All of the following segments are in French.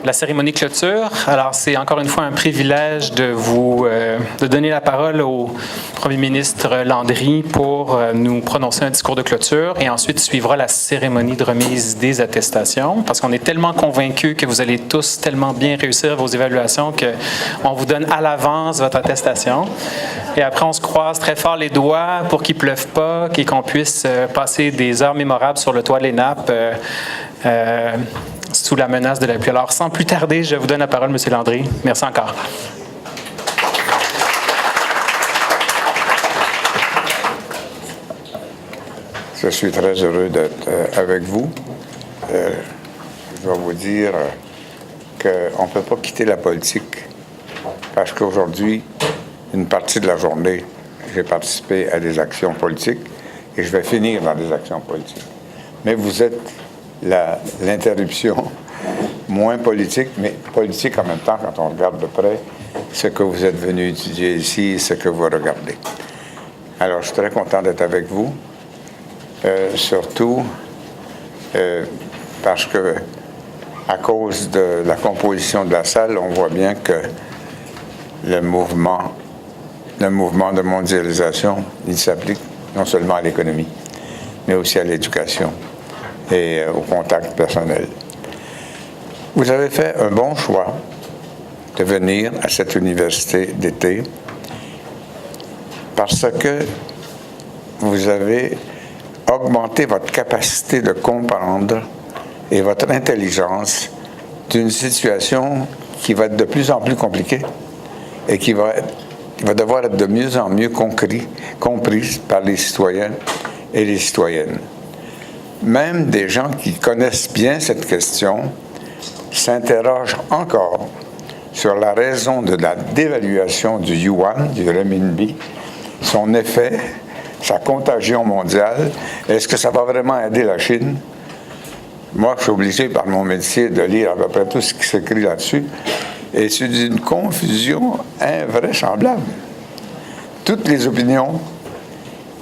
la cérémonie de clôture. Alors, c'est encore une fois un privilège de vous de donner la parole au Premier ministre Landry pour nous prononcer un discours de clôture et ensuite suivra la cérémonie de remise des attestations parce qu'on est tellement convaincus que vous allez tous tellement bien réussir vos évaluations qu'on vous donne à l'avance votre attestation. Et après, on se croise très fort les doigts pour qu'il ne pleuve pas et qu'on puisse passer des heures mémorables sur le toit de l'ENAP sous la menace de la pluie. Alors, sans plus tarder, je vous donne la parole, M. Landry. Merci encore. Je suis très heureux d'être avec vous. Je vais vous dire qu'on ne peut pas quitter la politique parce qu'aujourd'hui, une partie de la journée, j'ai participé à des actions politiques et je vais finir dans des actions politiques. Mais vous êtes l'interruption moins politique, mais politique en même temps quand on regarde de près ce que vous êtes venu étudier ici, ce que vous regardez. Alors, je suis très content d'être avec vous, surtout parce que à cause de la composition de la salle, on voit bien que le mouvement de mondialisation, il s'applique non seulement à l'économie, mais aussi à l'éducation et au contact personnel. Vous avez fait un bon choix de venir à cette université d'été parce que vous avez augmenté votre capacité de comprendre et votre intelligence d'une situation qui va être de plus en plus compliquée et qui va devoir être de mieux en mieux comprise par les citoyens et les citoyennes. Même des gens qui connaissent bien cette question s'interrogent encore sur la raison de la dévaluation du yuan, du renminbi, son effet, sa contagion mondiale. Est-ce que ça va vraiment aider la Chine? Moi, je suis obligé par mon métier de lire à peu près tout ce qui s'écrit là-dessus, et c'est d'une confusion invraisemblable. Toutes les opinions,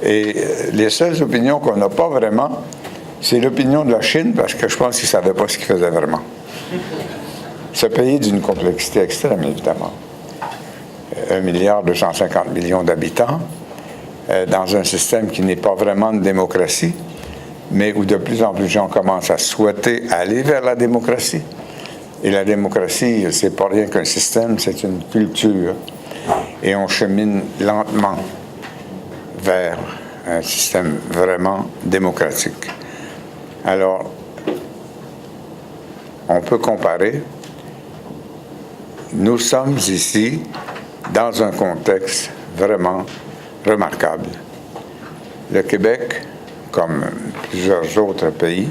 et les seules opinions qu'on n'a pas vraiment, c'est l'opinion de la Chine, parce que je pense qu'ils ne savaient pas ce qu'ils faisaient vraiment. Ce pays d'une complexité extrême, évidemment. 1,250 milliard d'habitants, dans un système qui n'est pas vraiment de démocratie, mais où de plus en plus de gens commencent à souhaiter aller vers la démocratie. Et la démocratie, c'est pas rien qu'un système, c'est une culture. Et on chemine lentement vers un système vraiment démocratique. Alors, on peut comparer. Nous sommes ici dans un contexte vraiment remarquable. Le Québec, comme plusieurs autres pays,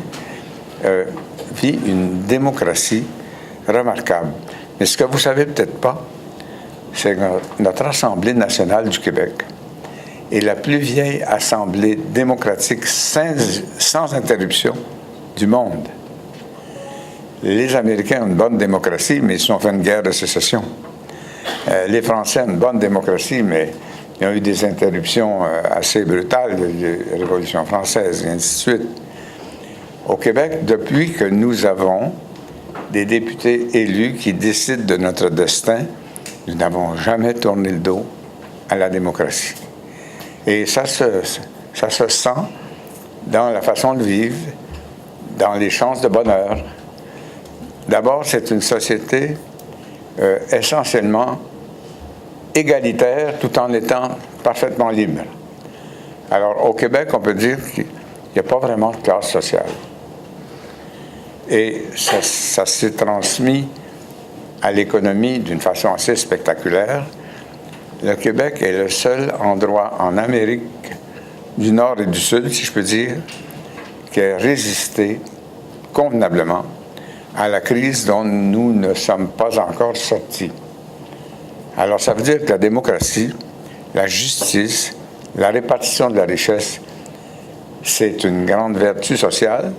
vit une démocratie remarquable. Mais ce que vous ne savez peut-être pas, c'est que notre Assemblée nationale du Québec est la plus vieille assemblée démocratique sans interruption du monde. Les Américains ont une bonne démocratie, mais ils se sont fait une guerre de sécession. Les Français ont une bonne démocratie, mais il y a eu des interruptions assez brutales, la Révolution française, et ainsi de suite. Au Québec, depuis que nous avons des députés élus qui décident de notre destin, nous n'avons jamais tourné le dos à la démocratie. Et ça se sent dans la façon de vivre, dans les chances de bonheur. D'abord, c'est une société essentiellement égalitaire tout en étant parfaitement libre. Alors, au Québec, on peut dire qu'il n'y a pas vraiment de classe sociale. Et ça s'est transmis à l'économie d'une façon assez spectaculaire. Le Québec est le seul endroit en Amérique du Nord et du Sud, si je peux dire, qui a résisté convenablement à la crise dont nous ne sommes pas encore sortis. Alors, ça veut dire que la démocratie, la justice, la répartition de la richesse, c'est une grande vertu sociale,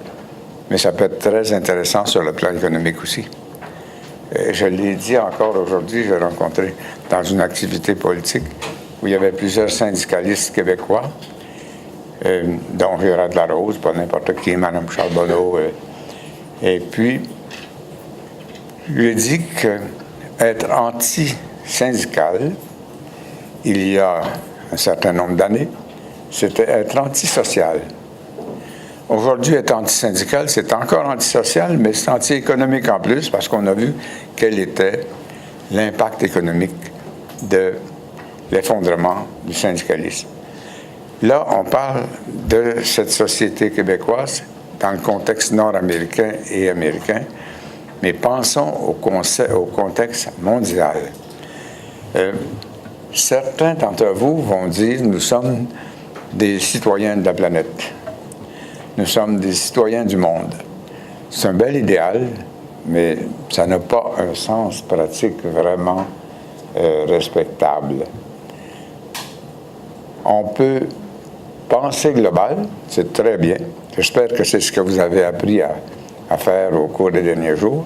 mais ça peut être très intéressant sur le plan économique aussi. Et je l'ai dit encore aujourd'hui, j'ai rencontré dans une activité politique où il y avait plusieurs syndicalistes québécois, dont Gérard Larose, pas n'importe qui, Mme Charbonneau. Et puis, Je lui ai dit qu'être anti-syndical, il y a un certain nombre d'années, c'était être antisocial. Aujourd'hui, être antisyndical, c'est encore antisocial, mais c'est anti-économique en plus, parce qu'on a vu quel était l'impact économique de l'effondrement du syndicalisme. Là, on parle de cette société québécoise dans le contexte nord-américain et américain, mais pensons au contexte mondial. Certains d'entre vous vont dire, nous sommes des citoyens de la planète. Nous sommes des citoyens du monde. C'est un bel idéal, mais ça n'a pas un sens pratique vraiment respectable. On peut penser global, c'est très bien. J'espère que c'est ce que vous avez appris à faire au cours des derniers jours.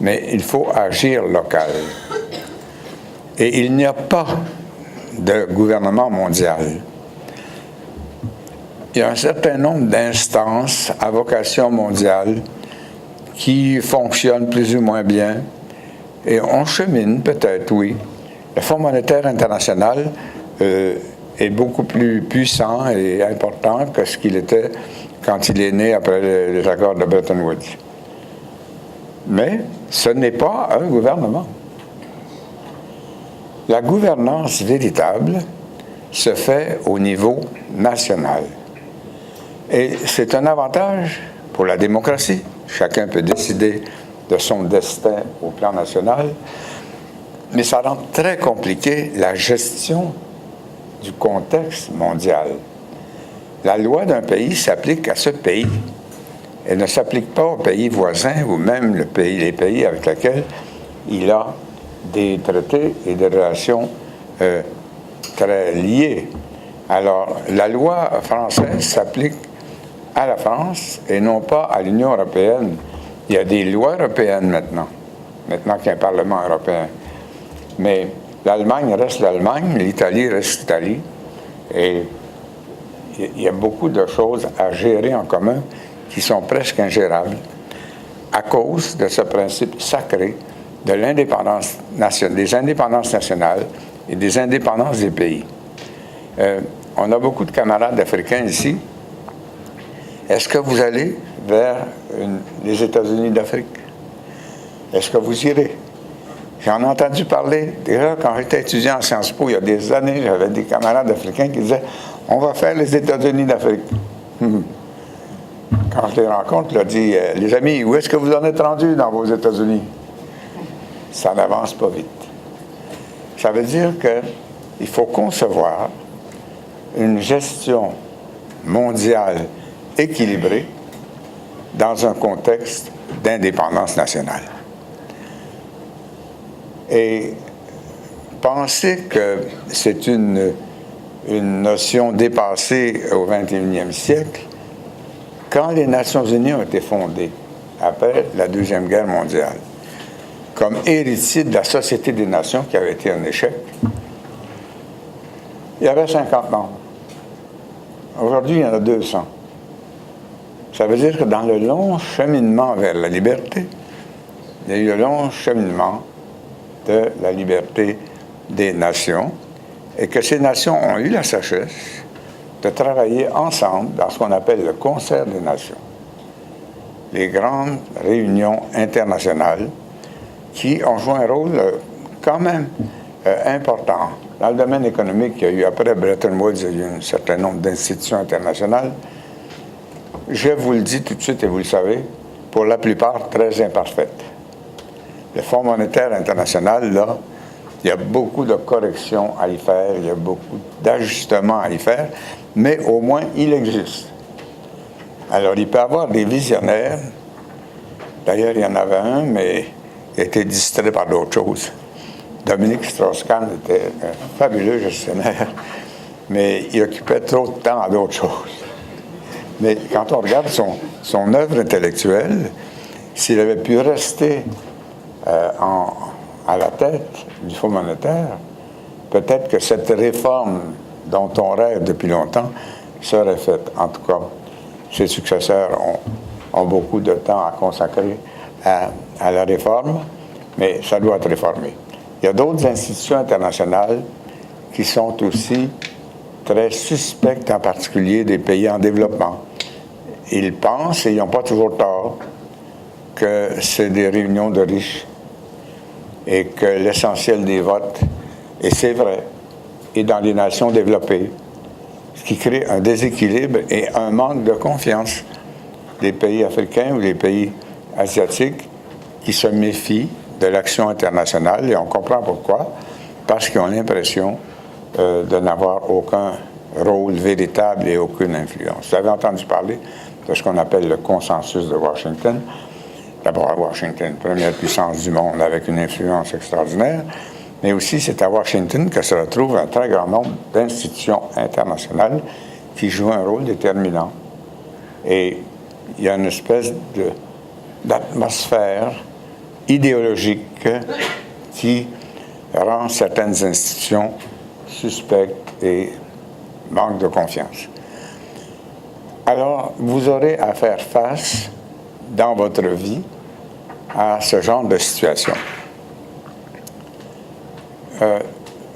Mais il faut agir local. Et il n'y a pas de gouvernement mondial. Il y a un certain nombre d'instances à vocation mondiale qui fonctionnent plus ou moins bien. Et on chemine peut-être, oui. Le Fonds monétaire international est beaucoup plus puissant et important que ce qu'il était quand il est né après les accords de Bretton Woods. Mais ce n'est pas un gouvernement. La gouvernance véritable se fait au niveau national. Et c'est un avantage pour la démocratie. Chacun peut décider de son destin au plan national, mais ça rend très compliqué la gestion du contexte mondial. La loi d'un pays s'applique à ce pays. Elle ne s'applique pas aux pays voisins ou même les pays avec lesquels il a des traités et des relations très liées. Alors, la loi française s'applique à la France et non pas à l'Union européenne. Il y a des lois européennes maintenant qu'il y a un Parlement européen. Mais l'Allemagne reste l'Allemagne, l'Italie reste l'Italie. Et il y a beaucoup de choses à gérer en commun qui sont presque ingérables à cause de ce principe sacré de l'indépendance nationale, des indépendances nationales et des indépendances des pays. On a beaucoup de camarades africains ici. Est-ce que vous allez vers les États-Unis d'Afrique? Est-ce que vous irez? J'en ai entendu parler. Déjà, quand j'étais étudiant en Sciences Po, il y a des années, j'avais des camarades africains qui disaient « On va faire les États-Unis d'Afrique. » Quand je les rencontre, je leur dis « Les amis, où est-ce que vous en êtes rendus dans vos États-Unis? » Ça n'avance pas vite. Ça veut dire qu'il faut concevoir une gestion mondiale équilibrée dans un contexte d'indépendance nationale. Et penser que c'est une notion dépassée au 21e siècle, quand les Nations unies ont été fondées après la Deuxième Guerre mondiale, comme héritier de la Société des Nations qui avait été un échec, il y avait 50 membres. Aujourd'hui, il y en a 200. Ça veut dire que dans le long cheminement vers la liberté, il y a eu un long cheminement de la liberté des nations et que ces nations ont eu la sagesse de travailler ensemble dans ce qu'on appelle le concert des nations. Les grandes réunions internationales qui ont joué un rôle quand même important. Dans le domaine économique, il y a eu, après Bretton Woods, il y a eu un certain nombre d'institutions internationales. Je vous le dis tout de suite et vous le savez, pour la plupart très imparfaites. Le Fonds monétaire international, là, il y a beaucoup de corrections à y faire, il y a beaucoup d'ajustements à y faire, mais au moins, il existe. Alors, il peut y avoir des visionnaires. D'ailleurs, il y en avait un, mais il a été distrait par d'autres choses. Dominique Strauss-Kahn était un fabuleux gestionnaire, mais il occupait trop de temps à d'autres choses. Mais quand on regarde son œuvre intellectuelle, s'il avait pu rester à la tête du Fonds monétaire, peut-être que cette réforme dont on rêve depuis longtemps serait faite. En tout cas, ses successeurs ont beaucoup de temps à consacrer à la réforme, mais ça doit être réformé. Il y a d'autres institutions internationales qui sont aussi très suspectes, en particulier des pays en développement. Ils pensent, et ils n'ont pas toujours tort, que c'est des réunions de riches et que l'essentiel des votes, et c'est vrai, est dans les nations développées, ce qui crée un déséquilibre et un manque de confiance des pays africains ou des pays asiatiques qui se méfient de l'action internationale, et on comprend pourquoi, parce qu'ils ont l'impression de n'avoir aucun rôle véritable et aucune influence. Vous avez entendu parler de ce qu'on appelle le consensus de Washington. D'abord, Washington, première puissance du monde avec une influence extraordinaire, mais aussi c'est à Washington que se retrouve un très grand nombre d'institutions internationales qui jouent un rôle déterminant. Et il y a une espèce d'atmosphère idéologique qui rend certaines institutions suspectes et manquent de confiance. Alors, vous aurez à faire face dans votre vie à ce genre de situation. Je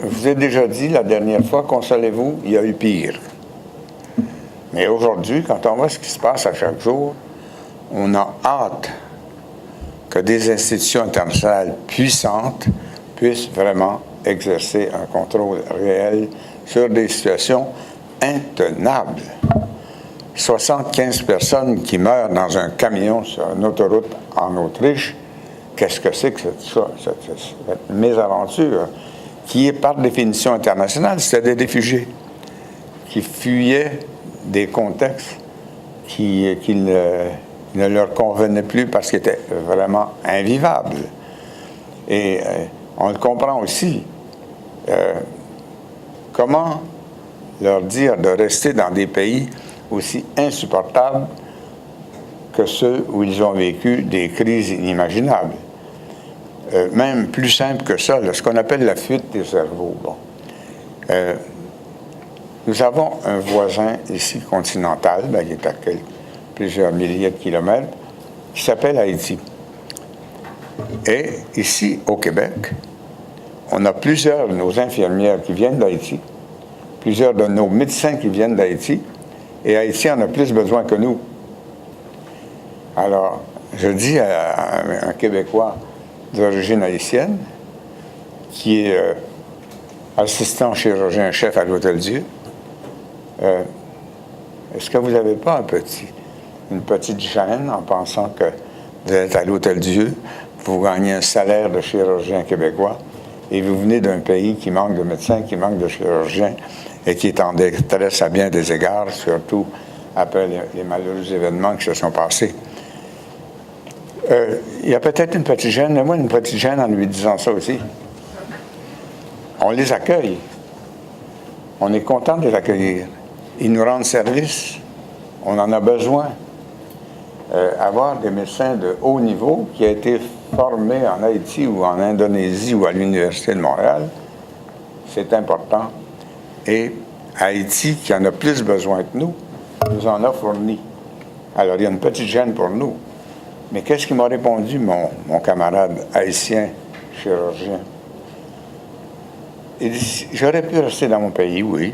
vous ai déjà dit la dernière fois, consolez-vous, il y a eu pire. Mais aujourd'hui, quand on voit ce qui se passe à chaque jour, on a hâte que des institutions internationales puissantes puissent vraiment exercer un contrôle réel sur des situations intenables. 75 personnes qui meurent dans un camion sur une autoroute en Autriche, qu'est-ce que c'est que cette mésaventure qui est par définition internationale? C'était des réfugiés qui fuyaient des contextes qui ne leur convenaient plus parce qu'ils étaient vraiment invivables. Et on le comprend aussi. Comment leur dire de rester dans des pays aussi insupportables que ceux où ils ont vécu des crises inimaginables? Même plus simple que ça, là, ce qu'on appelle la fuite des cerveaux. Bon. Nous avons un voisin ici continental, qui est à plusieurs milliers de kilomètres, qui s'appelle Haïti. Et ici, au Québec, on a plusieurs de nos infirmières qui viennent d'Haïti, plusieurs de nos médecins qui viennent d'Haïti, et Haïti en a plus besoin que nous. Alors, je dis à un Québécois d'origine haïtienne, qui est assistant chirurgien-chef à l'Hôtel-Dieu, est-ce que vous n'avez pas une petite gêne en pensant que vous êtes à l'Hôtel-Dieu, vous gagnez un salaire de chirurgien québécois, et vous venez d'un pays qui manque de médecins, qui manque de chirurgiens, et qui est en détresse à bien des égards, surtout après les malheureux événements qui se sont passés? Il y a peut-être une petite gêne, mais moi, une petite gêne en lui disant ça aussi. On les accueille. On est content de les accueillir. Ils nous rendent service. On en a besoin. Avoir des médecins de haut niveau qui ont été formés en Haïti ou en Indonésie ou à l'Université de Montréal, c'est important. Et Haïti, qui en a plus besoin que nous en a fourni. Alors, il y a une petite gêne pour nous. Mais qu'est-ce qu'il m'a répondu, mon camarade haïtien chirurgien? Il dit, j'aurais pu rester dans mon pays, oui.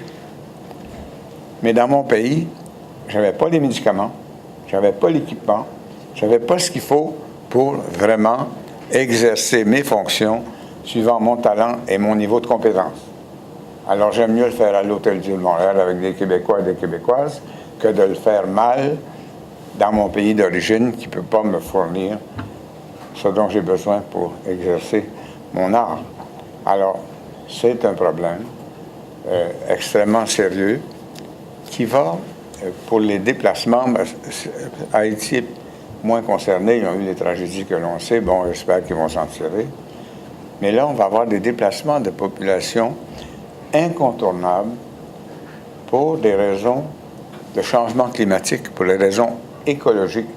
Mais dans mon pays, je n'avais pas les médicaments, je n'avais pas l'équipement, je n'avais pas ce qu'il faut pour vraiment exercer mes fonctions suivant mon talent et mon niveau de compétence. Alors, j'aime mieux le faire à l'Hôtel-Dieu de Montréal avec des Québécois et des Québécoises que de le faire mal dans mon pays d'origine qui ne peut pas me fournir ce dont j'ai besoin pour exercer mon art. Alors, c'est un problème extrêmement sérieux qui va, pour les déplacements, Haïti est moins concerné, ils ont eu les tragédies que l'on sait, bon, j'espère qu'ils vont s'en tirer. Mais là, on va avoir des déplacements de population incontournables pour des raisons de changement climatique, pour les raisons écologiques.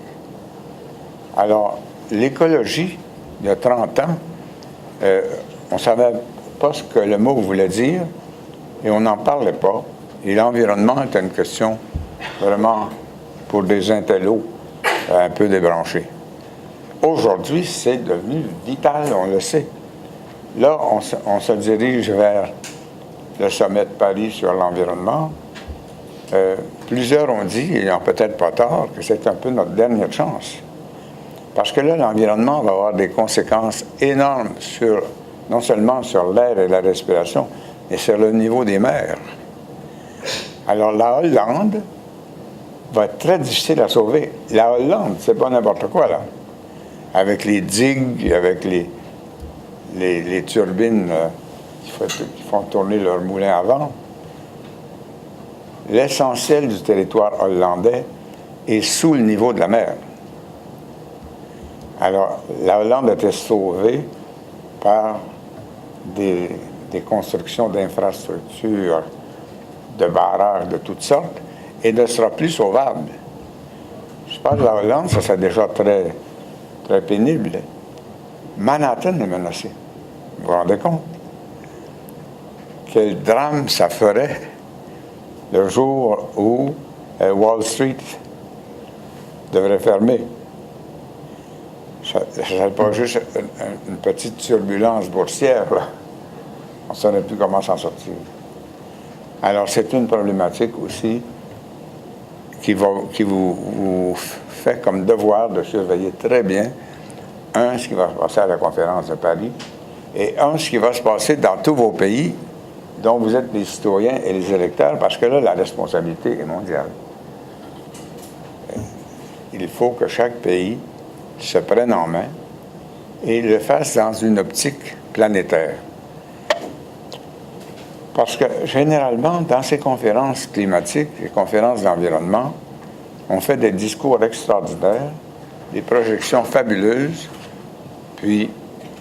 Alors, l'écologie, il y a 30 ans, on ne savait pas ce que le mot voulait dire et on n'en parlait pas. Et l'environnement est une question vraiment pour des intellos un peu débranchés. aujourd'hui, c'est devenu vital, on le sait. Là, on se dirige vers le sommet de Paris sur l'environnement. Plusieurs ont dit, et n'ont peut-être pas tort, que c'est un peu notre dernière chance. Parce que là, l'environnement va avoir des conséquences énormes non seulement sur l'air et la respiration, mais sur le niveau des mers. Alors, la Hollande va être très difficile à sauver. La Hollande, c'est pas n'importe quoi, là. Avec les digues, avec les turbines qui font tourner leur moulin à vent. L'essentiel du territoire hollandais est sous le niveau de la mer. Alors, la Hollande a été sauvée par des constructions d'infrastructures, de barrages de toutes sortes, et ne sera plus sauvable. Je parle de la Hollande, ça c'est déjà très, très pénible. Manhattan est menacé. Vous vous rendez compte? Quel drame ça ferait le jour où Wall Street devrait fermer. Ça n'est pas juste une petite turbulence boursière, là. On ne saurait plus comment s'en sortir. Alors, c'est une problématique aussi qui vous fait comme devoir de surveiller très bien, ce qui va se passer à la conférence de Paris, et ce qui va se passer dans tous vos pays dont vous êtes les citoyens et les électeurs, parce que là, la responsabilité est mondiale. Il faut que chaque pays se prenne en main et le fasse dans une optique planétaire. Parce que, généralement, dans ces conférences climatiques, les conférences d'environnement, on fait des discours extraordinaires, des projections fabuleuses, puis,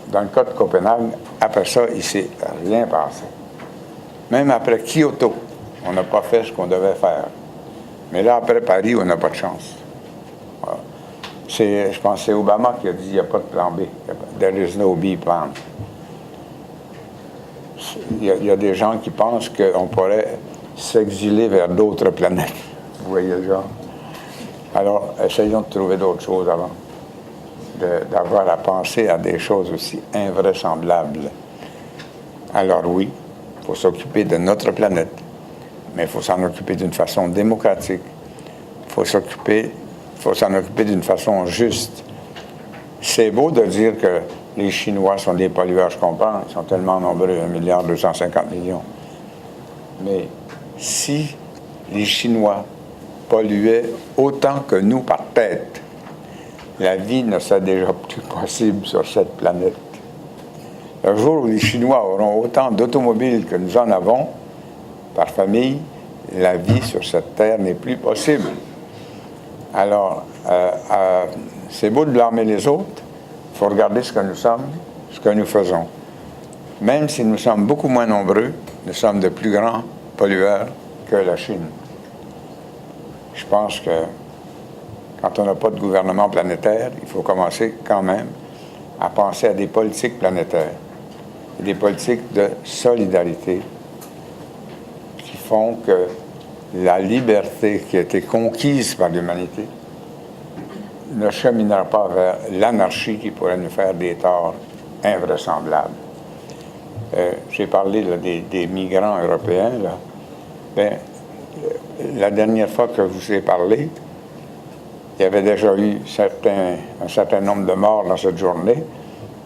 dans le cas de Copenhague, après ça, il ne s'est rien passé. Même après Kyoto, on n'a pas fait ce qu'on devait faire. Mais là, après Paris, on n'a pas de chance. Voilà. Je pense que c'est Obama qui a dit qu'il n'y a pas de plan B. There is no B plan. Il y a des gens qui pensent qu'on pourrait s'exiler vers d'autres planètes. Vous voyez le genre? Alors, essayons de trouver d'autres choses avant d'avoir à penser à des choses aussi invraisemblables. Alors oui, il faut s'occuper de notre planète, mais il faut s'en occuper d'une façon démocratique. Il faut s'en occuper d'une façon juste. C'est beau de dire que les Chinois sont des pollueurs, je comprends, ils sont tellement nombreux, 1,250 milliard. Mais si les Chinois polluaient autant que nous par tête, la vie ne serait déjà plus possible sur cette planète. Le jour où les Chinois auront autant d'automobiles que nous en avons par famille, la vie sur cette terre n'est plus possible. Alors, c'est beau de blâmer les autres, il faut regarder ce que nous sommes, ce que nous faisons. Même si nous sommes beaucoup moins nombreux, nous sommes de plus grands pollueurs que la Chine. Je pense que quand on n'a pas de gouvernement planétaire, il faut commencer quand même à penser à des politiques planétaires, des politiques de solidarité qui font que la liberté qui a été conquise par l'humanité ne cheminera pas vers l'anarchie qui pourrait nous faire des torts invraisemblables. J'ai parlé là, des migrants européens. Là. Bien, la dernière fois que je vous ai parlé, il y avait déjà eu un certain nombre de morts dans cette journée.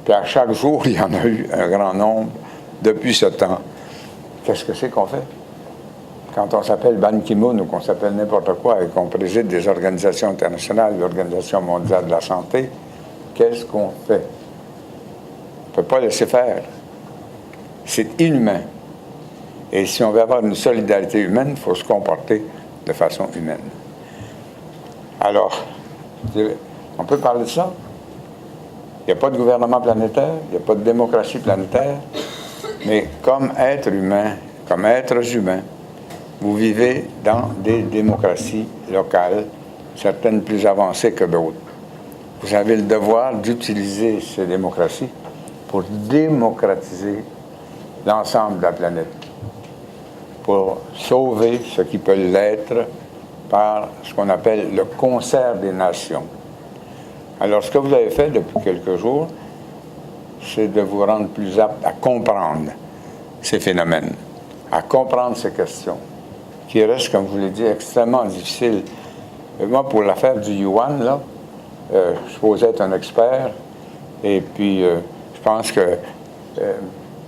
Puis à chaque jour, il y en a eu un grand nombre depuis ce temps. Qu'est-ce que c'est qu'on fait? Quand on s'appelle Ban Ki-moon ou qu'on s'appelle n'importe quoi et qu'on préside des organisations internationales, l'Organisation mondiale de la santé, qu'est-ce qu'on fait? On ne peut pas laisser faire. C'est inhumain. Et si on veut avoir une solidarité humaine, il faut se comporter de façon humaine. Alors, on peut parler de ça? Il n'y a pas de gouvernement planétaire, il n'y a pas de démocratie planétaire, mais comme être humain, comme êtres humains, vous vivez dans des démocraties locales, certaines plus avancées que d'autres. Vous avez le devoir d'utiliser ces démocraties pour démocratiser l'ensemble de la planète, pour sauver ce qui peut l'être par ce qu'on appelle le concert des nations. Alors, ce que vous avez fait depuis quelques jours, c'est de vous rendre plus apte à comprendre ces phénomènes, à comprendre ces questions, qui restent, comme je vous l'ai dit, extrêmement difficiles. Et moi, pour l'affaire du yuan, là, je supposais être un expert, et puis je pense que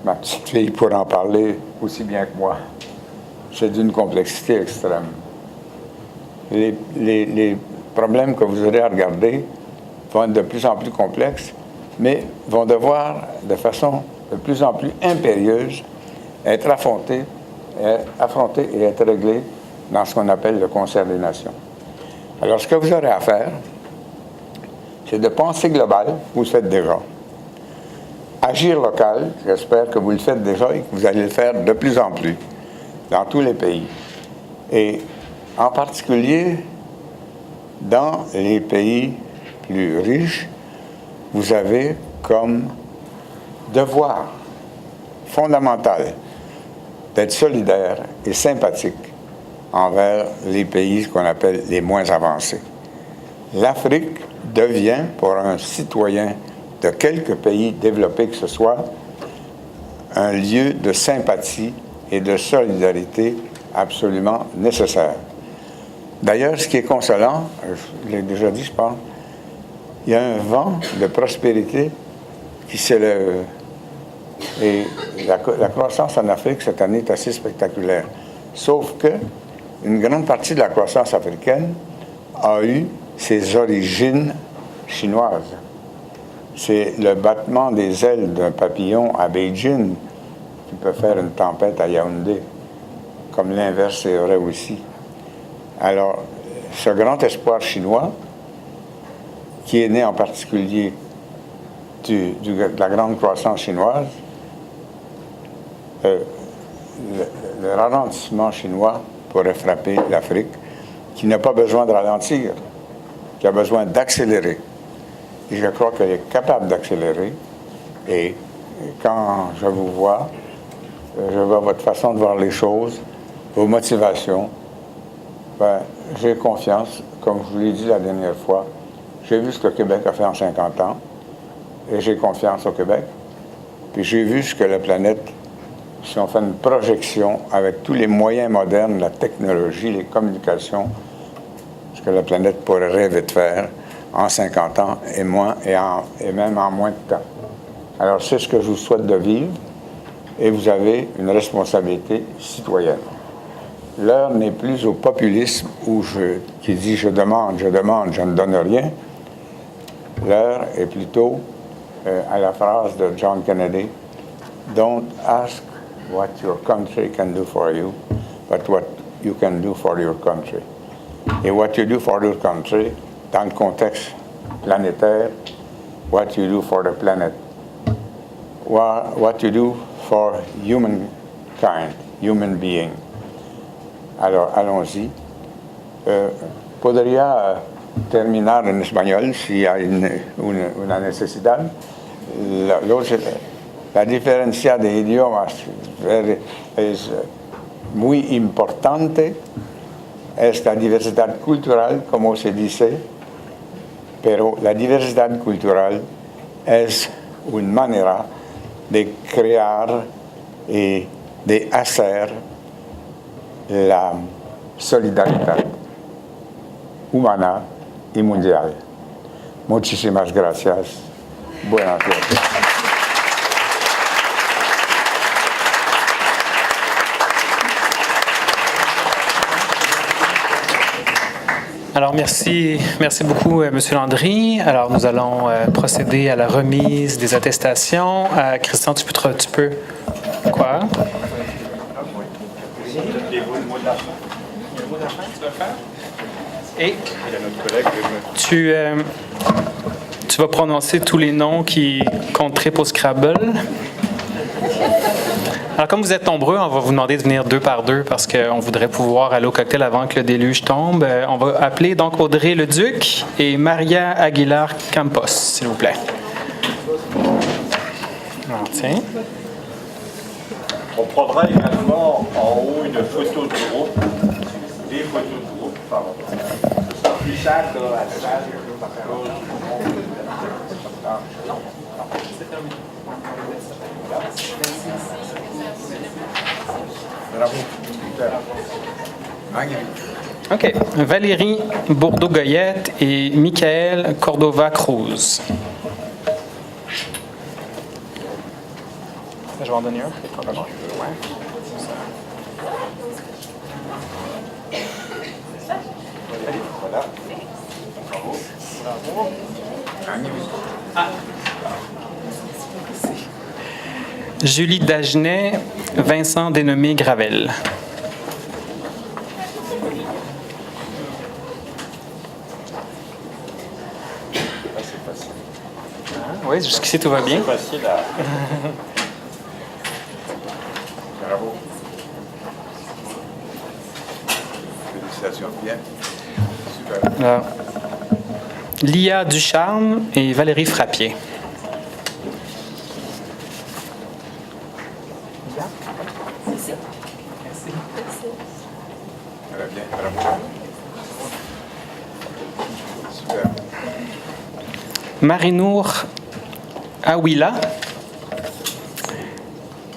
ma petite fille pourra en parler aussi bien que moi. C'est d'une complexité extrême. Les problèmes que vous aurez à regarder vont être de plus en plus complexes, mais vont devoir, de façon de plus en plus impérieuse, être affrontés et être réglés dans ce qu'on appelle le concert des nations. Alors, ce que vous aurez à faire, c'est de penser global, vous le faites déjà. Agir local, j'espère que vous le faites déjà et que vous allez le faire de plus en plus dans tous les pays. Et en particulier, dans les pays plus riches, vous avez comme devoir fondamental d'être solidaire et sympathique envers les pays qu'on appelle les moins avancés. L'Afrique devient, pour un citoyen de quelque pays développé que ce soit, un lieu de sympathie et de solidarité absolument nécessaire. D'ailleurs, ce qui est consolant, je l'ai déjà dit, je pense, il y a un vent de prospérité qui s'élève. Et la croissance en Afrique cette année est assez spectaculaire. Sauf que une grande partie de la croissance africaine a eu ses origines chinoises. C'est le battement des ailes d'un papillon à Beijing qui peut faire une tempête à Yaoundé, comme l'inverse est vrai aussi. Alors, ce grand espoir chinois, qui est né en particulier de la grande croissance chinoise, le ralentissement chinois pourrait frapper l'Afrique, qui n'a pas besoin de ralentir, qui a besoin d'accélérer. Et je crois qu'elle est capable d'accélérer. Et quand je vous vois, je vois votre façon de voir les choses, vos motivations. J'ai confiance, comme je vous l'ai dit la dernière fois. J'ai vu ce que le Québec a fait en 50 ans, et j'ai confiance au Québec. Puis j'ai vu ce que la planète, si on fait une projection avec tous les moyens modernes, la technologie, les communications, ce que la planète pourrait rêver de faire en 50 ans et moins, et même en moins de temps. Alors, c'est ce que je vous souhaite de vivre, et vous avez une responsabilité citoyenne. L'heure n'est plus au populisme qui dit « je demande, je ne donne rien ». L'heure est plutôt à la phrase de John Kennedy « Don't ask what your country can do for you, but what you can do for your country ». Et what you do for your country, dans le contexte planétaire, what you do for the planet, what you do for humankind, human being. Alors, allons-y. Podría terminar en español si hay una necesidad. La diferencia de idiomas es muy importante. Es la diversidad cultural, como se dice, pero la diversidad cultural es una manera de crear y de hacer la solidaridad humana y mundial. Muchísimas gracias. Buenas noches. Alors, merci beaucoup, M. Landry. Alors, nous allons procéder à la remise des attestations. Christian, tu peux... Quoi? Et tu vas prononcer tous les noms qui comptent au Scrabble. Alors, comme vous êtes nombreux, on va vous demander de venir 2 par 2 parce qu'on voudrait pouvoir aller au cocktail avant que le déluge tombe. On va appeler donc Audrey Leduc et Maria Aguilar Campos, s'il vous plaît. Alors, tiens. On prendra également en haut une photo de groupe, des photos de groupe, pardon. Ce sera plus simple à la salle. Bravo. Super. Magnifique. OK. Valérie Bourdeau-Goyette et Michael Cordova-Cruz. Je vais en donner un, probablement. Ouais. Voilà. Bravo. Bravo. Magnifique. Julie Dagenet, Vincent Dénommé-Gravel. C'est facile. Oui, jusqu'ici tout va bien. Facile à... Bravo. Félicitations. Bien. Super. Alors, Lia Ducharme et Valérie Frappier. Très bien. Bravo. Super. Marinour Awila.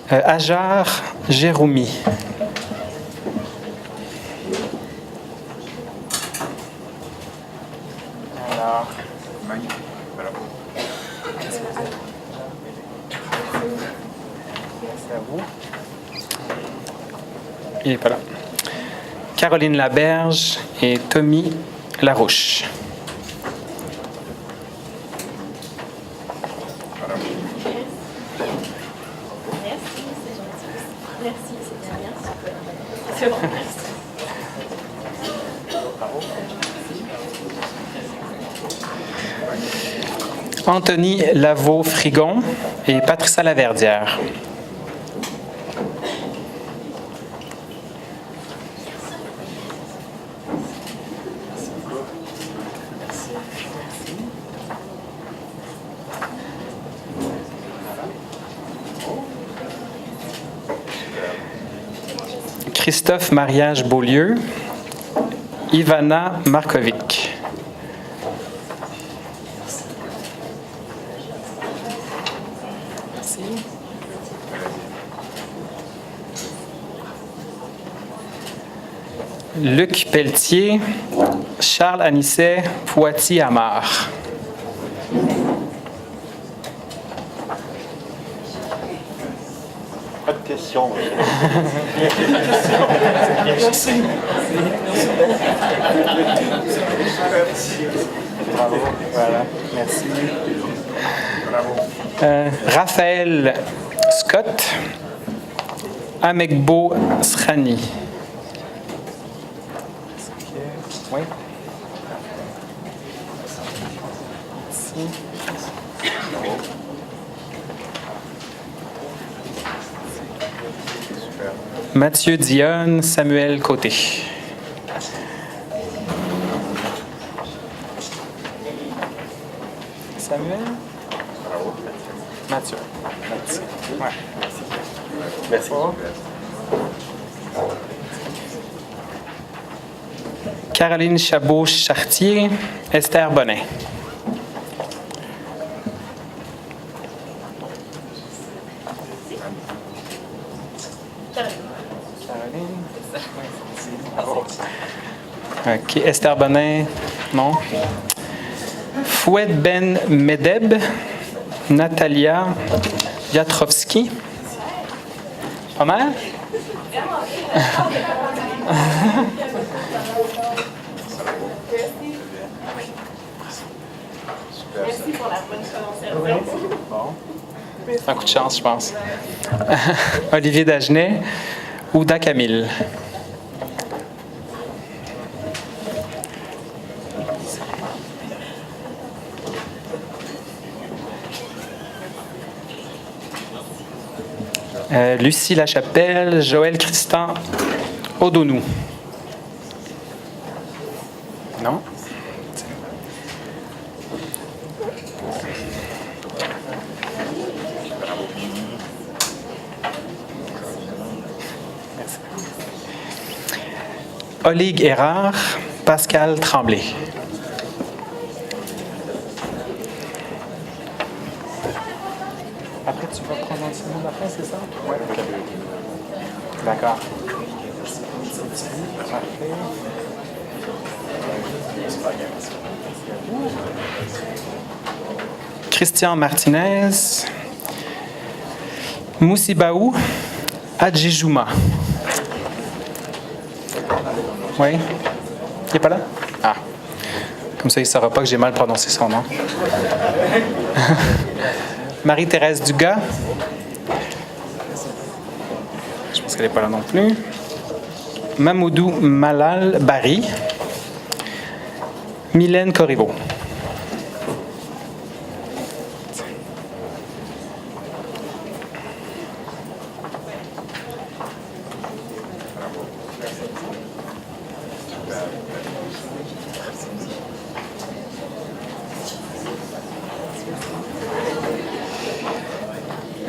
Ajar Jéroumi. Alors, Magnifique. Bravo. c'est à vous. Il n'est pas là. Caroline Laberge et Tommy Larouche. Bravo. Merci, c'est gentil. Merci, c'est bien. Super. C'est bon, merci. Anthony Lavaux-Frigon et Patricia Laverdière. Christophe Mariage-Beaulieu, Ivana Markovic. Luc Pelletier, Charles Anisset, Poitiers-Amar. Pas de questions. Bravo. Voilà. Merci. Bravo. Raphaël Scott, Amekbo Srani. Oui. Super. Mathieu Dionne, Samuel Côté. Samuel? Bravo. Mathieu. Ouais. Merci. Caroline Chabot-Chartier, Esther Bonnet. Caroline. OK. Esther Bonnet, non. Fouet Ben Medeb, Natalia Jatrovski. Pas mal? Merci pour la bonne prononciation. C'est un coup de chance, je pense. Olivier Dagenet, Ouda Camille. Lucie Lachapelle, Joël Christian Odonou. Non? Merci. Olig Erard, Pascal Tremblay. Après, tu vas prendre un petit mot d'après, c'est ça? Oui. D'accord. Christian Martinez, Moussibaou Adjejouma. Oui? Il n'est pas là? Ah. Comme ça, il ne saura pas que j'ai mal prononcé son nom. Marie-Thérèse Dugas. Je pense qu'elle n'est pas là non plus. Mamoudou Malal Bari. Mylène Corriveau.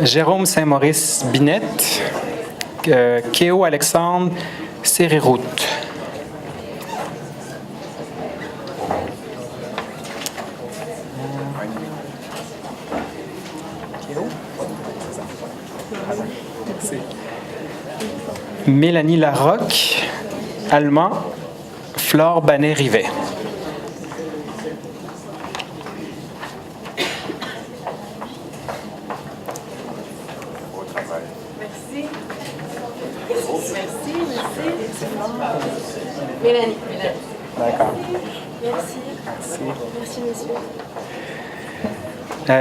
Jérôme Saint-Maurice Binette, Kéo Alexandre Sériroute. Mélanie Larocque, Allemand, Flore Banet-Rivet. Mélanie. D'accord. Merci. Merci, monsieur.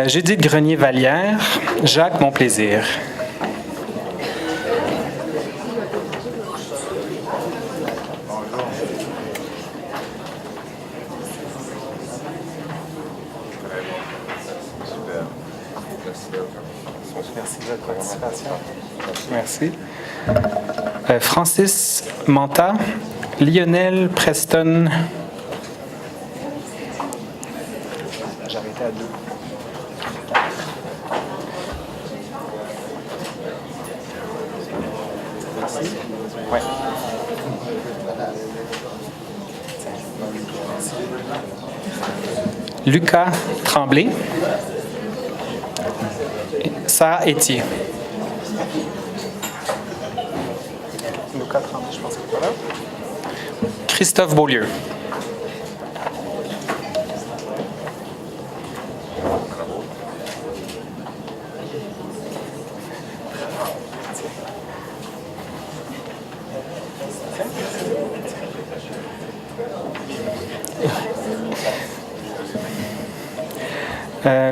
Judith Grenier-Vallière, Jacques Monplaisir. Merci de votre participation. Merci. Francis Manta, Lionel Preston. J'ai arrêté à 2. Merci. Ouais. Lucas Tremblay. Sarah Etier. Lucas Tremblay, je pense qu'il est pas là. Christophe Beaulieu.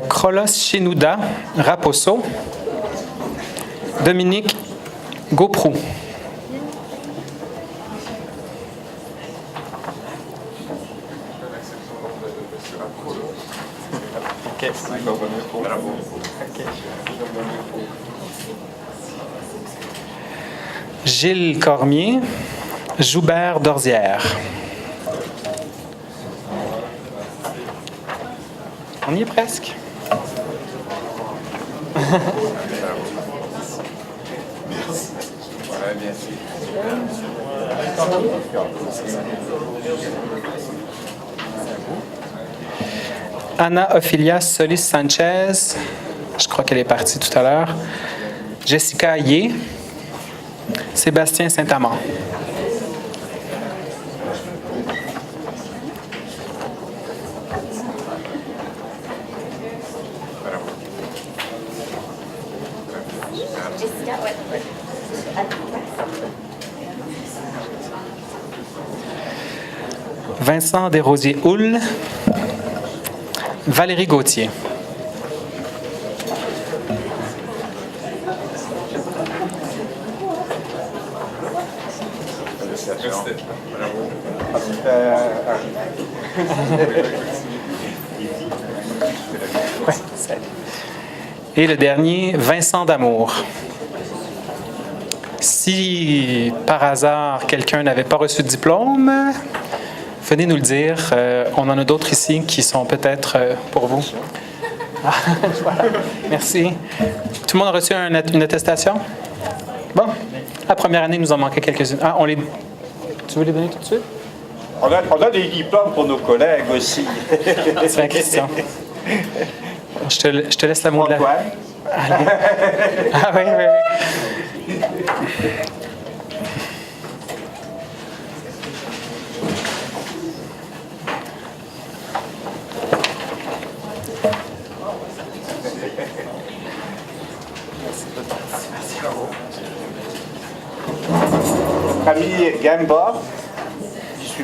Krolos Chenouda Raposo. Dominique Gauprou. Okay. Gilles Cormier, Joubert Dorzière. On y est presque. Anna Ophelia Solis Sanchez, je crois qu'elle est partie tout à l'heure. Jessica Yé, Sébastien Saint-Amand. Jessica, ouais. Vincent Desrosiers-Houle, Valérie Gauthier. Ouais, salut. Et le dernier, Vincent Damour. Si par hasard quelqu'un n'avait pas reçu de diplôme, venez nous le dire. On en a d'autres ici qui sont peut-être pour vous. Ah, voilà. Merci. Tout le monde a reçu une attestation? Bon. La première année, il nous en manquait quelques-unes. Ah, tu veux les donner tout de suite? On a des diplômes pour nos collègues aussi. C'est la question. Je te laisse la mot de la... Antoine. Ah oui, oui, oui. Gamba.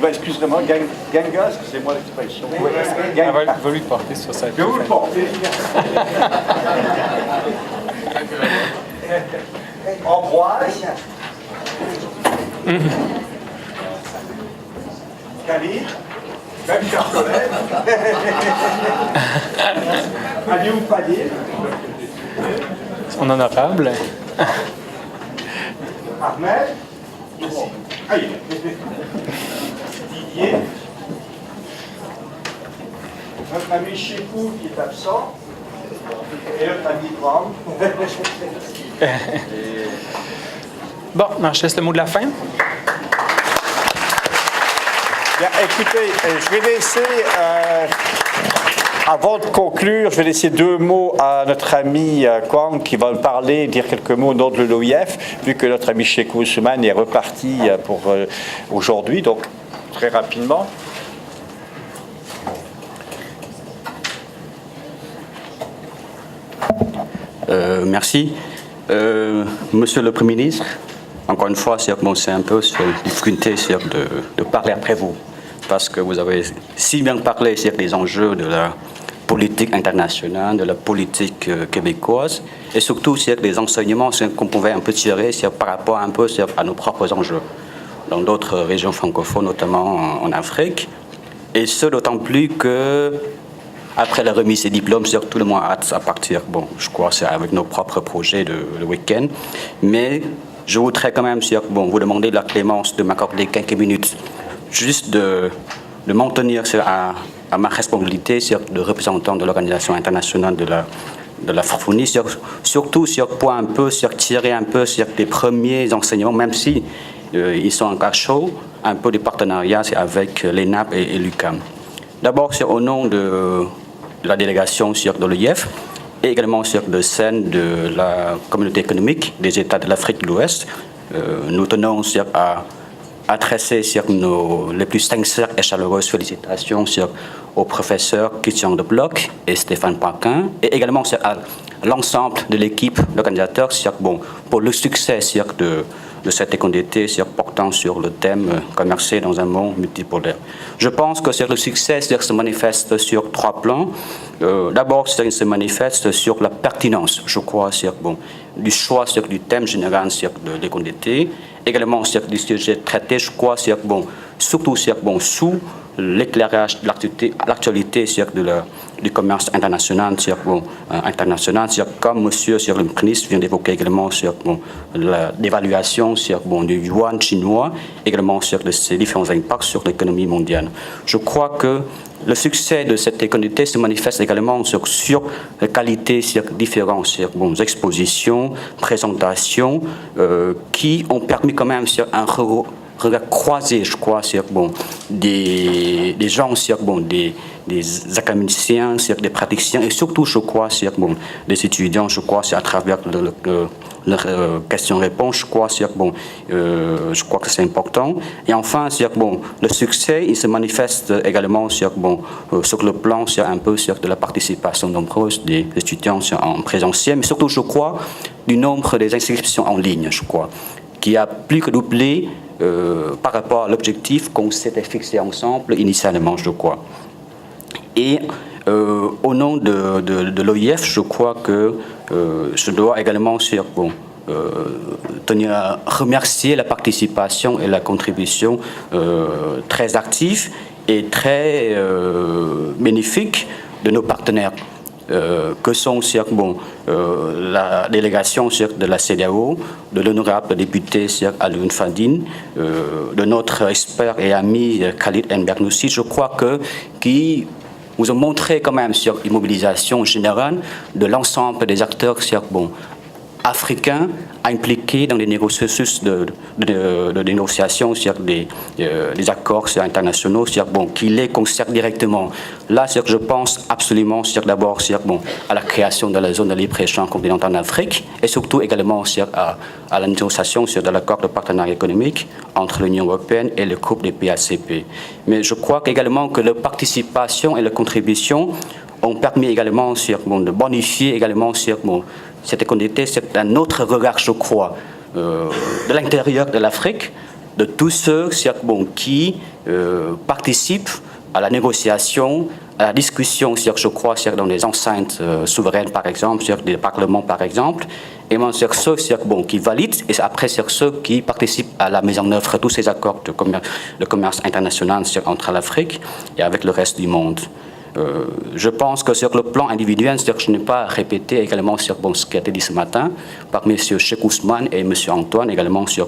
Excusez-moi, Ganga, excusez-moi l'expression. Va lui porter sur sa Je vais vous le porter. Ambroise. Khalid. Même Charcolette. Alioum Fadil. Son honorable. Ahmed. Aïe. Didier. Notre ami Chekou qui est absent. Et notre ami Bram. Bon, alors, je laisse le mot de la fin. Bien, écoutez, je vais laisser, avant de conclure, je vais laisser 2 mots à notre ami Kwang qui va nous parler, dire quelques mots au nom de l'OIF, vu que notre ami Chekou Ousmane est reparti pour aujourd'hui, donc très rapidement. Merci. Monsieur le Premier ministre, encore une fois, c'est un peu une difficulté de parler après vous, parce que vous avez si bien parlé des enjeux de la politique internationale, de la politique québécoise, et surtout des enseignements qu'on pouvait un peu tirer par rapport un peu à nos propres enjeux dans d'autres régions francophones, notamment en Afrique, et ce d'autant plus que après la remise des diplômes, tout le monde a hâte à partir. Bon, je crois que c'est avec nos propres projets le week-end. Mais je voudrais quand même vous demander la clémence de m'accorder quelques minutes, juste de m'en tenir à ma responsabilité de représentant de l'Organisation internationale de la francophonie, surtout pour un peu tirer un peu des premiers enseignements, même si ils sont encore chauds, un peu des partenariats avec l'ENAP et l'UQAM. D'abord, au nom de la délégation de l'OIF et également de celle de la communauté économique des États de l'Afrique de l'Ouest, nous tenons à adresser les plus sincères et chaleureuses félicitations aux professeurs Christian de Bloch et Stéphane Paquin, et également à l'ensemble de l'équipe d'organisateurs pour le succès de cette école d'été portant sur le thème commercer dans un monde multipolaire. Je pense que le succès se manifeste sur 3 plans. D'abord, il se manifeste sur la pertinence, je crois, du choix du thème général de l'école d'été, également du sujet traité, je crois, surtout sous l'éclairage de l'actualité du commerce international, comme monsieur le ministre vient d'évoquer également l'évaluation du yuan chinois, également de ses différents impacts sur l'économie mondiale. Je crois que le succès de cette économie se manifeste également sur la qualité différentes expositions, présentations qui ont permis quand même un regard croisé, je crois, des gens, des académiciens, des praticiens, et surtout, je crois, des étudiants, je crois, à travers leurs questions-réponses, je crois, je crois que c'est important. Et enfin, le succès, il se manifeste également sur le plan un peu de la participation nombreuse des étudiants en présentiel, mais surtout, je crois, du nombre des inscriptions en ligne, je crois, qui a plus que doublé par rapport à l'objectif qu'on s'était fixé ensemble initialement, je crois. Et au nom de l'OIF, je crois que je dois également tenir à remercier la participation et la contribution très active et très bénéfique de nos partenaires. Que sont la délégation de la CEDEAO, de l'honorable député Alioune Fadil, de notre expert et ami Khalid Nbernoussi, je crois qui nous ont montré quand même une mobilisation générale de l'ensemble des acteurs africains impliqués dans les négociations de négociation des accords internationaux qui les concernent directement. Là, je pense absolument d'abord à la création de la zone de libre-échange continentale en Afrique et surtout également à la négociation de l'accord de partenariat économique entre l'Union européenne et le groupe des PACP. Mais je crois également que la participation et la contribution ont permis également de bonifier également cette économie, c'est un autre regard, je crois, de l'intérieur de l'Afrique, de tous ceux qui participent à la négociation, à la discussion, je crois, dans les enceintes souveraines, par exemple, sur des parlements, par exemple, et sur ceux qui valident, et après sur ceux qui participent à la mise en œuvre de tous ces accords de commerce international entre l'Afrique et avec le reste du monde. Je pense que sur le plan individuel, je n'ai pas répété également sur ce qui a été dit ce matin par M. Cheikh Ousmane et M. Antoine également sur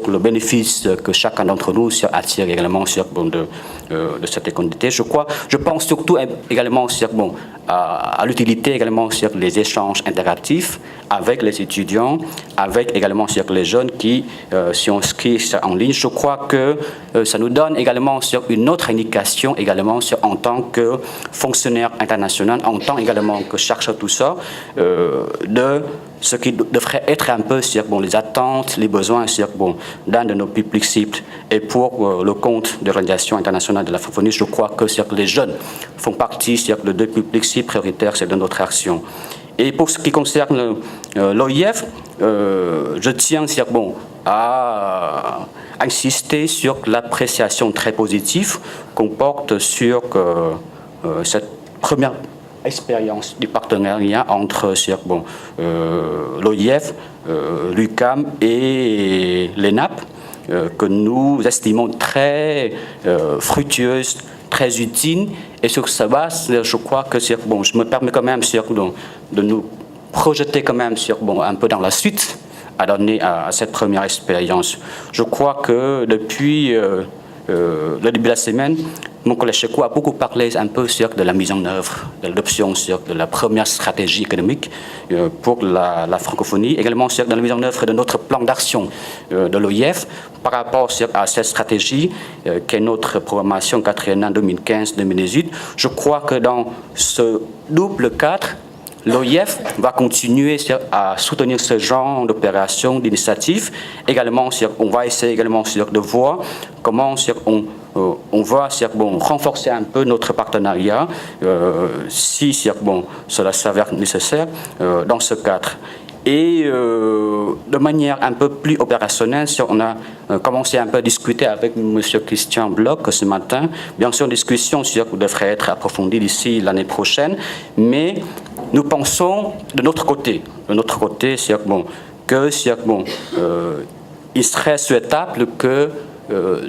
le bénéfice que chacun d'entre nous attire également de cette économité. Je pense surtout également à l'utilité également sur les échanges interactifs avec les étudiants, avec également les jeunes qui sont inscrits en ligne. Je crois que ça nous donne également une autre indication également en tant que fonctionnaire international, en tant également que chercheur tout ça, de ce qui devrait être un peu les attentes, les besoins d'un de nos publics cibles. Et pour le compte de l'Organisation internationale de la francophonie, je crois que les jeunes font partie de deux publics cibles prioritaires de notre action. Et pour ce qui concerne l'OIF, je tiens à insister sur l'appréciation très positive qu'on porte sur cette première expérience du partenariat entre l'OIF, l'UQAM et l'ENAP, que nous estimons très fructueuse, très utile. Et sur sa base, je crois que je me permets quand même de nous projeter quand même un peu dans la suite à donner à cette première expérience. Je crois que depuis le début de la semaine, mon collègue Chekou a beaucoup parlé un peu de la mise en œuvre, de l'adoption de la première stratégie économique pour la francophonie, également dans la mise en œuvre de notre plan d'action de l'OIF par rapport à cette stratégie qui est notre programmation quatriennale 2015-2018. Je crois que dans ce double cadre, l'OIF va continuer à soutenir ce genre d'opérations, d'initiatives. Également, on va essayer également de voir comment on va renforcer un peu notre partenariat si cela s'avère nécessaire dans ce cadre. Et de manière un peu plus opérationnelle, on a commencé un peu à discuter avec M. Christian Bloch ce matin. Bien sûr, une discussion devrait être approfondie d'ici l'année prochaine, mais nous pensons de notre côté il serait souhaitable que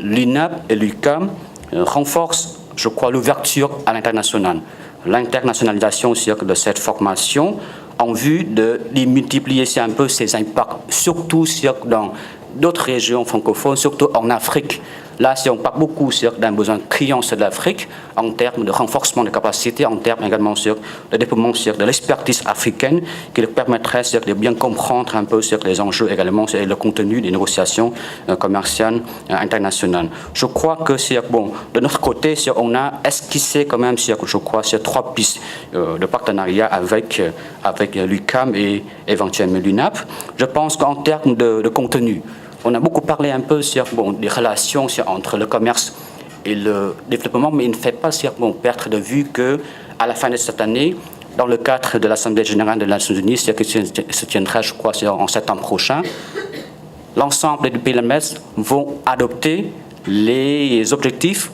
l'UNAP et l'UQAM renforcent, je crois, l'ouverture à l'international, l'internationalisation de cette formation en vue de multiplier un peu ses impacts, surtout dans d'autres régions francophones, surtout en Afrique. Là, on parle beaucoup d'un besoin criant de l'Afrique en termes de renforcement des capacités, en termes également de déploiement de l'expertise africaine qui leur permettrait de bien comprendre un peu les enjeux également et le contenu des négociations commerciales internationales. Je crois que de notre côté, on a esquissé quand même, je crois, trois pistes de partenariat avec l'UQAM et éventuellement l'UNAP. Je pense qu'en termes de contenu, on a beaucoup parlé un peu des relations entre le commerce et le développement, mais il ne fait pas perdre de vue qu'à la fin de cette année, dans le cadre de l'Assemblée générale des Nations unies, qui se tiendra, je crois, en septembre prochain, l'ensemble des pays de l'OMS vont adopter les objectifs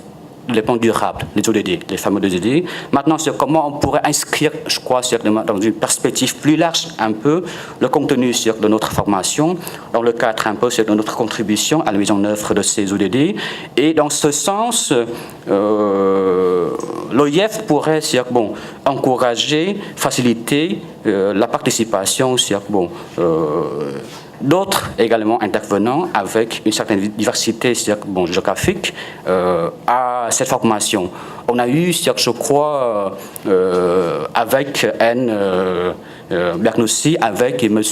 de développement durable, les ODD, les fameux ODD. Maintenant, comment on pourrait inscrire, je crois, dans une perspective plus large, un peu, le contenu de notre formation, dans le cadre un peu de notre contribution à la mise en œuvre de ces ODD. Et dans ce sens, l'OIF pourrait encourager, faciliter la participation d'autres également intervenants avec une certaine diversité géographique à cette formation. On a eu, je crois, avec Anne Bernoussi, avec M.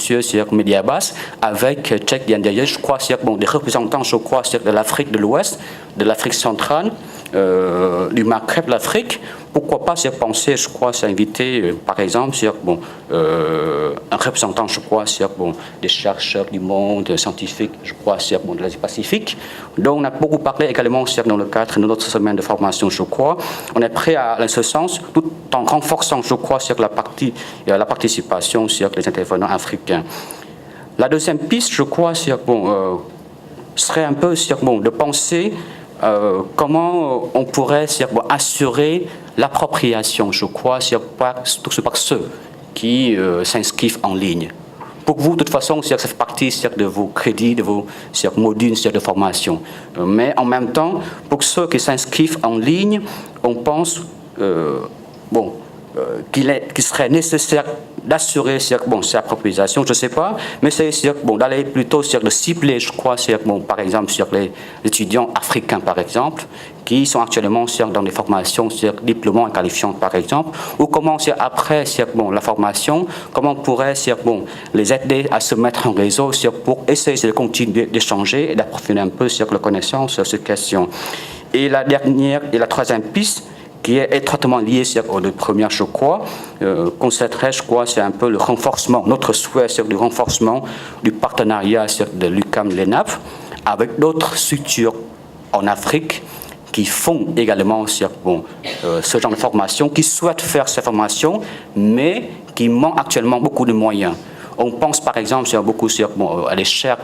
Mediabas, avec Cheikh Diandiaye, je crois, des représentants, je crois, de l'Afrique de l'Ouest, de l'Afrique centrale, du Maghreb, de l'Afrique. Pourquoi pas penser, je crois, inviter, par exemple, un représentant, je crois, des chercheurs du monde scientifique, je crois, de l'Asie-Pacifique. Donc, on a beaucoup parlé également dans le cadre de notre semaine de formation, je crois. On est prêt à ce sens, tout en renforçant, je crois, la participation des intervenants africains. La deuxième piste, je crois, serait un peu de penser comment on pourrait assurer l'appropriation, je crois, surtout par ceux qui s'inscrivent en ligne. Pour vous, de toute façon, ça fait partie de vos crédits, de vos modules de formation. Mais en même temps, pour ceux qui s'inscrivent en ligne, on pense qu'il serait nécessaire d'assurer cette appropriation, je ne sais pas, mais c'est d'aller plutôt de cibler, je crois, par exemple, sur les étudiants africains, par exemple, qui sont actuellement dans des formations diplômantes et qualifiantes, par exemple, ou comment après la formation, comment on pourrait les aider à se mettre en réseau pour essayer de continuer d'échanger et d'approfondir un peu la connaissance sur cette question. Et la dernière et la troisième piste, qui est étroitement lié aux deux premières, je crois, concernerait, je crois, c'est un peu le renforcement, notre souhait sur le renforcement du partenariat de l'UQAM-LENAP avec d'autres structures en Afrique qui font également ce genre de formation, qui souhaitent faire ces formations, mais qui manquent actuellement beaucoup de moyens. On pense par exemple beaucoup à les chaires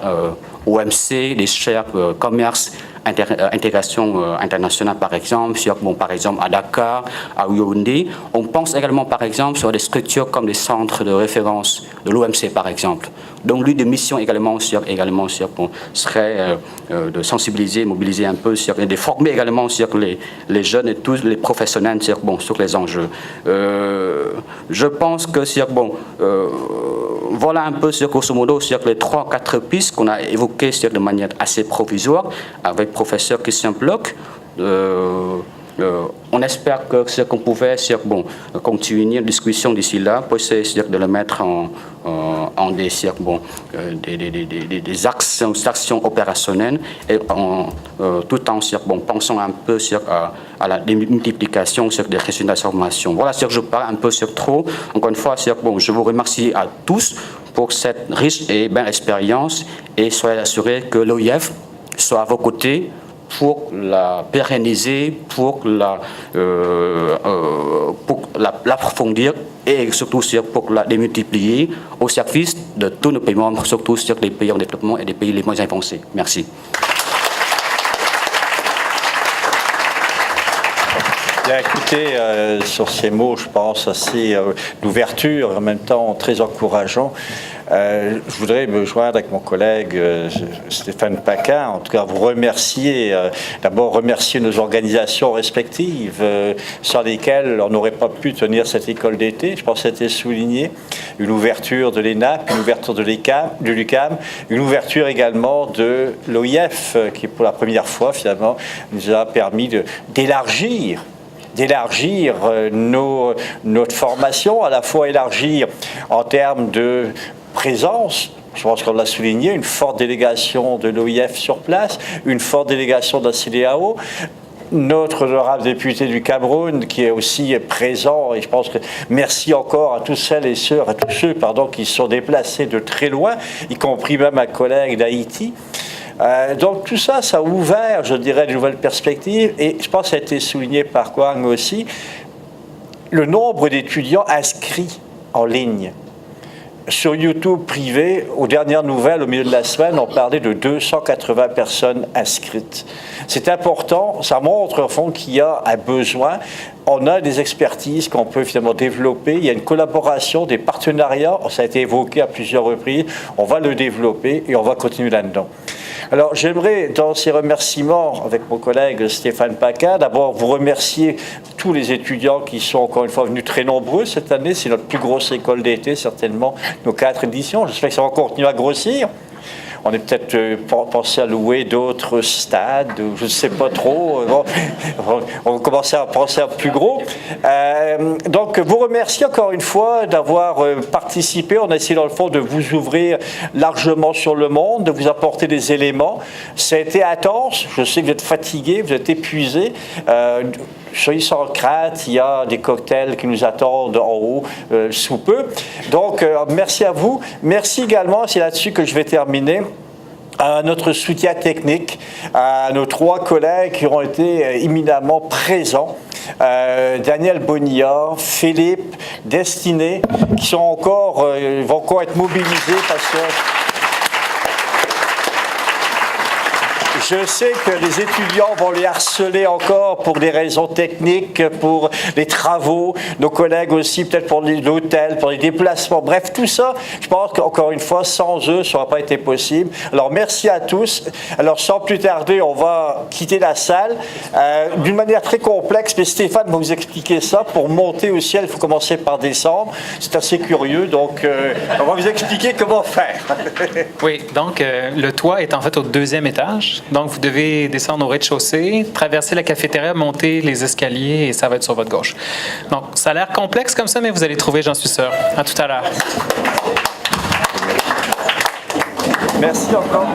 OMC, les chaires commerce, intégration internationale par exemple, par exemple à Dakar, à Yaoundé. On pense également par exemple sur des structures comme les centres de référence de l'OMC par exemple. Donc l'une des missions également serait de sensibiliser, mobiliser un peu, de former également les jeunes et tous les professionnels sur les enjeux. Je pense que voilà un peu grosso modo les 3-4 pistes qu'on a évoquées de manière assez provisoire avec le professeur Christian Bloch. On espère que qu'on pouvait continuer la discussion d'ici là pour essayer de le mettre en des actions opérationnelles et tout en pensant un peu à la démultiplication des résultats de formation. Voilà, je parle un peu trop. Encore une fois, je vous remercie à tous pour cette riche et belle expérience et soyez assurés que l'OIF soit à vos côtés pour la pérenniser, pour l'approfondir et surtout pour la démultiplier au service de tous nos pays membres, surtout sur les pays en développement et les pays les moins avancés. Merci. Bien, écoutez, sur ces mots, je pense assez d'ouverture, en même temps très encourageant. Je voudrais me joindre avec mon collègue Stéphane Paquin, en tout cas vous remercier, d'abord remercier nos organisations respectives sans lesquelles on n'aurait pas pu tenir cette école d'été. Je pense que c'était souligné, une ouverture de l'ENAP, une ouverture de l'UQAM, une ouverture également de l'OIF qui pour la première fois finalement nous a permis d'élargir notre formation, à la fois élargir en termes de présence. Je pense qu'on l'a souligné, une forte délégation de l'OIF sur place, une forte délégation de la CEDEAO, notre honorable député du Cameroun qui est aussi présent, et je pense que merci encore à tous celles et ceux, qui sont déplacés de très loin, y compris même ma collègue d'Haïti. Donc tout ça, ça a ouvert, je dirais, de nouvelles perspectives, et je pense que ça a été souligné par Kwang aussi, le nombre d'étudiants inscrits en ligne. Sur YouTube privé, aux dernières nouvelles, au milieu de la semaine, on parlait de 280 personnes inscrites. C'est important, ça montre au fond qu'il y a un besoin. On a des expertises qu'on peut finalement développer. Il y a une collaboration, des partenariats, ça a été évoqué à plusieurs reprises. On va le développer et on va continuer là-dedans. Alors j'aimerais, dans ces remerciements, avec mon collègue Stéphane Paquin, d'abord vous remercier tous les étudiants qui sont encore une fois venus très nombreux cette année. C'est notre plus grosse école d'été, certainement, nos 4 éditions. J'espère que ça va continuer à grossir. On est peut-être pensé à louer d'autres stades, je ne sais pas trop. On va commencer à penser à plus gros. Donc, vous remercie encore une fois d'avoir participé. On a essayé, dans le fond, de vous ouvrir largement sur le monde, de vous apporter des éléments. Ça a été intense. Je sais que vous êtes fatigués, vous êtes épuisés. Soyez sans crainte, il y a des cocktails qui nous attendent en haut sous peu. Donc, merci à vous. Merci également, c'est là-dessus que je vais terminer, à notre soutien technique, à nos 3 collègues qui ont été éminemment présents. Daniel Bonilla, Philippe, Destiné, qui sont vont encore être mobilisés parce que je sais que les étudiants vont les harceler encore pour des raisons techniques, pour les travaux, nos collègues aussi, peut-être pour l'hôtel, pour les déplacements. Bref, tout ça, je pense qu'encore une fois, sans eux, ça n'aurait pas été possible. Alors, merci à tous. Alors, sans plus tarder, on va quitter la salle d'une manière très complexe, mais Stéphane va vous expliquer ça. Pour monter au ciel, il faut commencer par descendre. C'est assez curieux, donc on va vous expliquer comment faire. Oui, donc le toit est en fait au 2e étage. Donc, vous devez descendre au rez-de-chaussée, traverser la cafétéria, monter les escaliers et ça va être sur votre gauche. Donc, ça a l'air complexe comme ça, mais vous allez trouver, j'en suis sûr. À tout à l'heure. Merci encore.